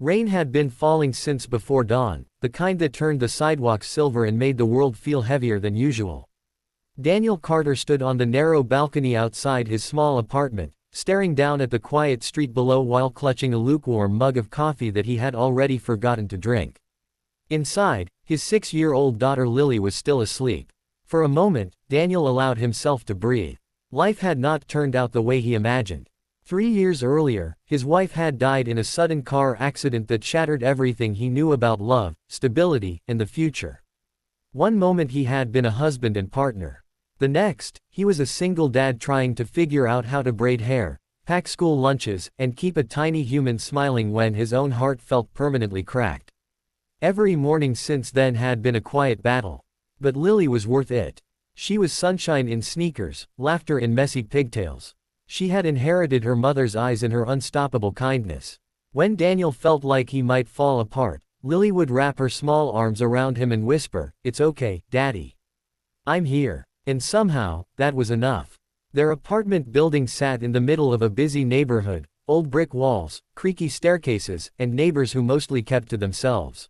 Rain had been falling since before dawn, the kind that turned the sidewalks silver and made the world feel heavier than usual. Daniel Carter stood on the narrow balcony outside his small apartment, staring down at the quiet street below while clutching a lukewarm mug of coffee that he had already forgotten to drink. Inside, his 6-year-old daughter Lily was still asleep. For a moment, Daniel allowed himself to breathe. Life had not turned out the way he imagined. 3 years earlier, his wife had died in a sudden car accident that shattered everything he knew about love, stability, and the future. One moment he had been a husband and partner. The next, he was a single dad trying to figure out how to braid hair, pack school lunches, and keep a tiny human smiling when his own heart felt permanently cracked. Every morning since then had been a quiet battle. But Lily was worth it. She was sunshine in sneakers, laughter in messy pigtails. She had inherited her mother's eyes and her unstoppable kindness. When Daniel felt like he might fall apart, Lily would wrap her small arms around him and whisper, "It's okay, Daddy. I'm here." And somehow, that was enough. Their apartment building sat in the middle of a busy neighborhood, old brick walls, creaky staircases, and neighbors who mostly kept to themselves.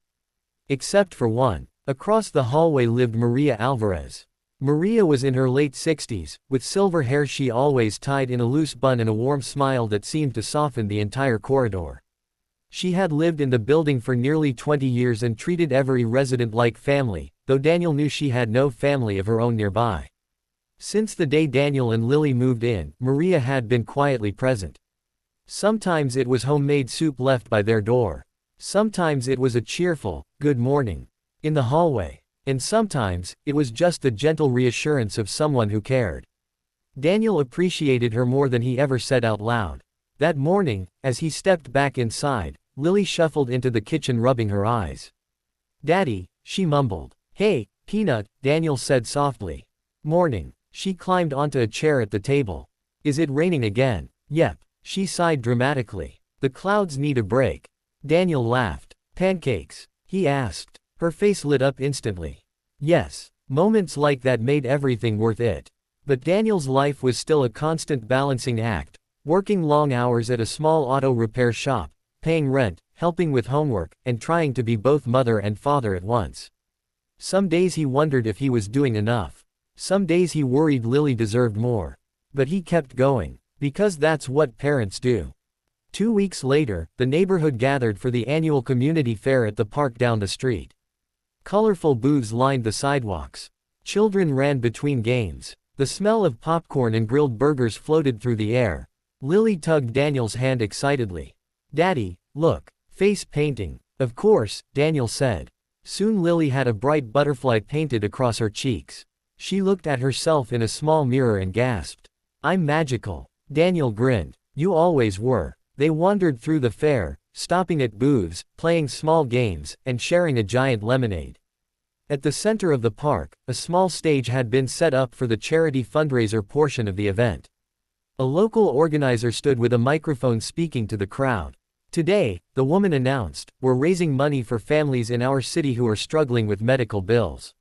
Except for one. Across the hallway lived Maria Alvarez. Maria was in her late 60s, with silver hair she always tied in a loose bun and a warm smile that seemed to soften the entire corridor. She had lived in the building for nearly 20 years and treated every resident like family, though Daniel knew she had no family of her own nearby. Since the day Daniel and Lily moved in, Maria had been quietly present. Sometimes it was homemade soup left by their door. Sometimes it was a cheerful, "Good morning," in the hallway. And sometimes, it was just the gentle reassurance of someone who cared. Daniel appreciated her more than he ever said out loud. That morning, as he stepped back inside, Lily shuffled into the kitchen rubbing her eyes. "Daddy," she mumbled. "Hey, Peanut," Daniel said softly. "Morning." She climbed onto a chair at the table. "Is it raining again?" "Yep." She sighed dramatically. "The clouds need a break." Daniel laughed. "Pancakes?" he asked. Her face lit up instantly. Yes. Moments like that made everything worth it. But Daniel's life was still a constant balancing act, working long hours at a small auto repair shop, paying rent, helping with homework, and trying to be both mother and father at once. Some days he wondered if he was doing enough. Some days he worried Lily deserved more. But he kept going, because that's what parents do. 2 weeks later, the neighborhood gathered for the annual community fair at the park down the street. Colorful booths lined the sidewalks. Children ran between games. The smell of popcorn and grilled burgers floated through the air. Lily tugged Daniel's hand excitedly. "Daddy, look. Face painting." "Of course," Daniel said. Soon Lily had a bright butterfly painted across her cheeks. She looked at herself in a small mirror and gasped. "I'm magical." Daniel grinned. "You always were." They wandered through the fair, stopping at booths, playing small games, and sharing a giant lemonade. At the center of the park, a small stage had been set up for the charity fundraiser portion of the event. A local organizer stood with a microphone speaking to the crowd. "Today," the woman announced, "we're raising money for families in our city who are struggling with medical bills."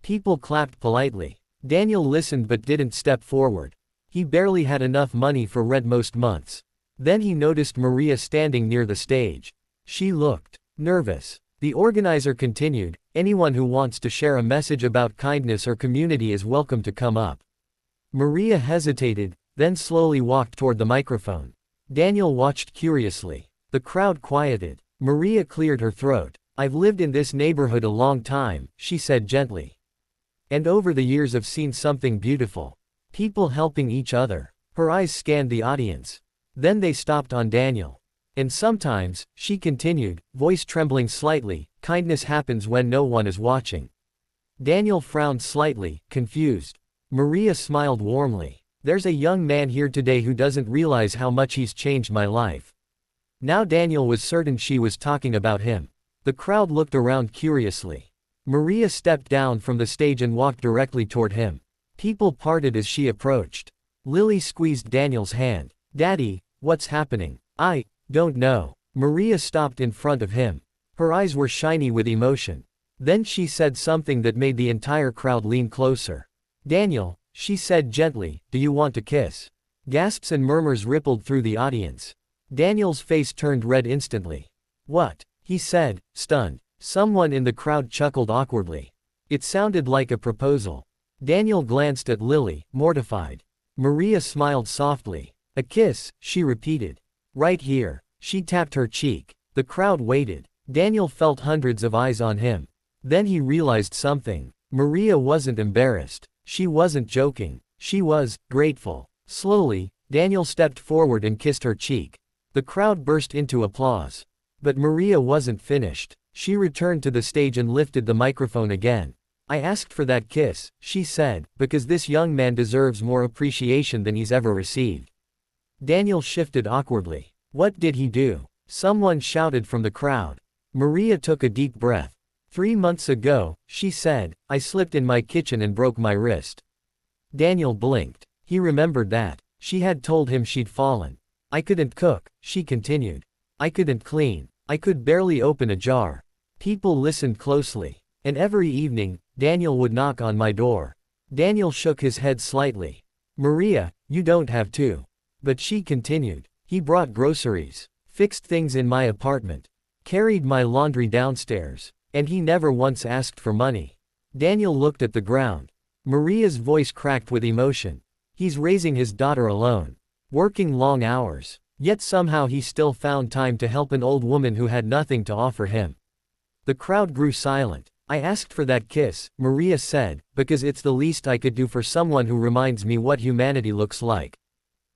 People clapped politely. Daniel listened but didn't step forward. He barely had enough money for rent most months. Then he noticed Maria standing near the stage. She looked nervous. The organizer continued, "Anyone who wants to share a message about kindness or community is welcome to come up." Maria hesitated, then slowly walked toward the microphone. Daniel watched curiously. The crowd quieted. Maria cleared her throat. "I've lived in this neighborhood a long time," she said gently. "And over the years I've seen something beautiful. People helping each other." Her eyes scanned the audience. Then they stopped on Daniel. "And sometimes," she continued, voice trembling slightly, "kindness happens when no one is watching." Daniel frowned slightly, confused. Maria smiled warmly. "There's a young man here today who doesn't realize how much he's changed my life." Now Daniel was certain she was talking about him. The crowd looked around curiously. Maria stepped down from the stage and walked directly toward him. People parted as she approached. Lily squeezed Daniel's hand. "Daddy, what's happening?" "I don't know." Maria stopped in front of him. Her eyes were shiny with emotion. Then she said something that made the entire crowd lean closer. "Daniel," she said gently, "do you want to kiss?" Gasps and murmurs rippled through the audience. Daniel's face turned red instantly. What? He said, stunned. Someone in the crowd chuckled awkwardly. It sounded like a proposal. Daniel glanced at Lily, mortified. Maria smiled softly. A kiss, she repeated. Right here. She tapped her cheek. The crowd waited. Daniel felt hundreds of eyes on him. Then he realized something. Maria wasn't embarrassed. She wasn't joking. She was grateful. Slowly, Daniel stepped forward and kissed her cheek. The crowd burst into applause. But Maria wasn't finished. She returned to the stage and lifted the microphone again. I asked for that kiss, she said, because this young man deserves more appreciation than he's ever received. Daniel shifted awkwardly. What did he do? Someone shouted from the crowd. Maria took a deep breath. 3 months ago, she said, I slipped in my kitchen and broke my wrist. Daniel blinked. He remembered that. She had told him she'd fallen. I couldn't cook, she continued. I couldn't clean. I could barely open a jar. People listened closely. And every evening, Daniel would knock on my door. Daniel shook his head slightly. Maria, you don't have to. But she continued. He brought groceries, fixed things in my apartment, carried my laundry downstairs, and he never once asked for money. Daniel looked at the ground. Maria's voice cracked with emotion. He's raising his daughter alone, working long hours, yet somehow he still found time to help an old woman who had nothing to offer him. The crowd grew silent. I asked for that kiss, Maria said, because it's the least I could do for someone who reminds me what humanity looks like.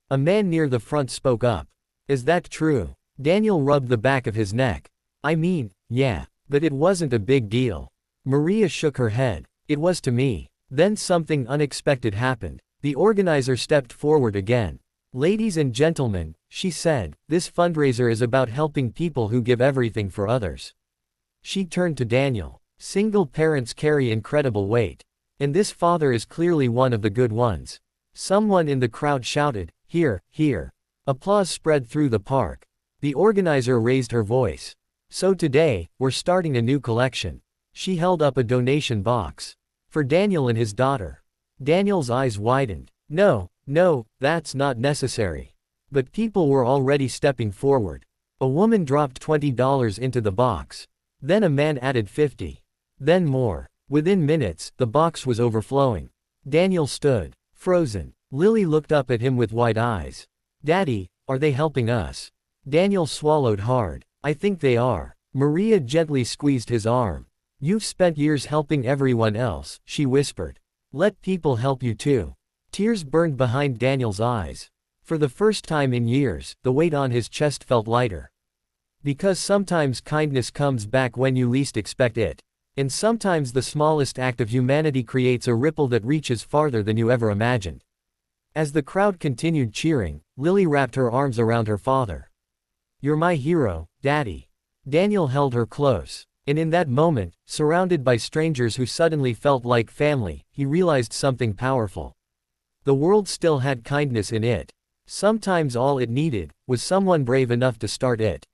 A man near the front spoke up. Is that true? Daniel rubbed the back of his neck. I mean, yeah, but it wasn't a big deal. Maria shook her head. It was to me. Then something unexpected happened. The organizer stepped forward again. Ladies and gentlemen, she said, this fundraiser is about helping people who give everything for others. She turned to Daniel. Single parents carry incredible weight. And this father is clearly one of the good ones. Someone in the crowd shouted, here, here. Applause spread through the park. The organizer raised her voice. So today, we're starting a new collection. She held up a donation box. For Daniel and his daughter. Daniel's eyes widened. No, that's not necessary. But people were already stepping forward. A woman dropped $20 into the box. Then a man added 50. Then more. Within minutes, the box was overflowing. Daniel stood, frozen. Lily looked up at him with wide eyes. Daddy, are they helping us? Daniel swallowed hard. I think they are. Maria gently squeezed his arm. You've spent years helping everyone else, she whispered. Let people help you too. Tears burned behind Daniel's eyes. For the first time in years, the weight on his chest felt lighter. Because sometimes kindness comes back when you least expect it. And sometimes the smallest act of humanity creates a ripple that reaches farther than you ever imagined. As the crowd continued cheering, Lily wrapped her arms around her father. You're my hero, Daddy. Daniel held her close. And in that moment, surrounded by strangers who suddenly felt like family, he realized something powerful. The world still had kindness in it. Sometimes all it needed was someone brave enough to start it.